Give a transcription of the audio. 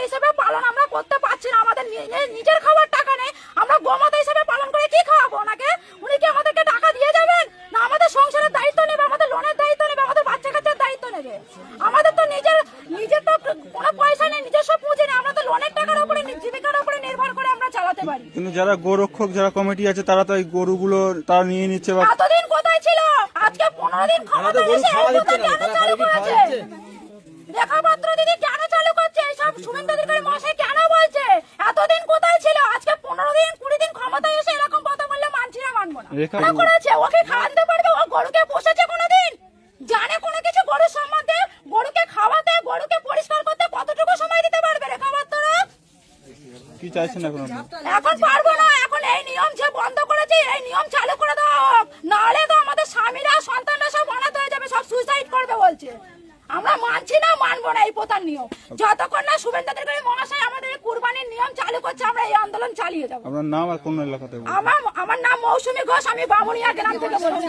হিসেবে পালন আমরা করতে পারছি না, আমাদের নিজের খাবার টাকা নেই, আমরা গোমাতা হিসেবে পালন করে কি খাওয়াবো ওনাকে? উনি কি আমাদেরকে টাকা দিয়ে যাবেন? না আমাদের সংসারের দায়িত্ব নেবে, আমাদের লোনের দায়িত্ব নেবে, আমাদের বাচ্চা কাচ্চার দায়িত্ব নেবে? আমাদের তো নিজের তো কোনো পয়সা নেই, নিজস্ব পুঁজি নেই, আমরা তো লোনের টাকার উপরে জীবিকার উপরে নির্ভর করে আমরা চালাতে পারি। কিন্তু যারা গোরক্ষক যারা কমিটি আছে তারা তো এই গরুগুলো তারা নিয়ে নিচ্ছে। এতদিন কোথায় ছিল? আজকে 15 দিন ক্ষমতা এসে এই কথা কেন চালু করেছে? রেখাপাত্র দিদি কেন চালু করছে? এইসব শুভেন্দুদের মশাই কেন বলছে? এতদিন কোথায় ছিল? আজকে 15 দিন 20 দিন ক্ষমতা এসে এরকম কথা বললে মানছি না, মানবো না। কেন করেছে? ওকে খাওয়াতে পারবে? ও গরুকে পোষেছে কোনোদিন? জানে কোনো কিছু গরুর সম্বন্ধে? গরুকে খাওয়াতে, গরুকে পরিষ্কার করতে কতটুকু সময় দিতে পারবে রেখাপাত্ররা? কি চাইছেন এখন? এখন পারবো না, এখন এই নিয়ম যে বন্ধ করেছে এই নিয়ম চালু করে দেওয়া হোক, নাহলে তো আমাদের স্বামীরা সন্তানরা সব অনাথ হয়ে যাবে, সব সুইসাইড করবে বলছে। আমরা মানছি না, মানবো না এই প্রথার নিয়ম। যতক্ষণ না শুভেন্দুদের মহাশয় আমাদের কুরবানির নিয়ম চালু করছে আমরা এই আন্দোলন চালিয়ে যাবো। আপনার নাম আর কোন এলাকাতে? আমার নাম মৌসুমী ঘোষ, আমি বামুনিয়া গ্রাম থেকে বলছি।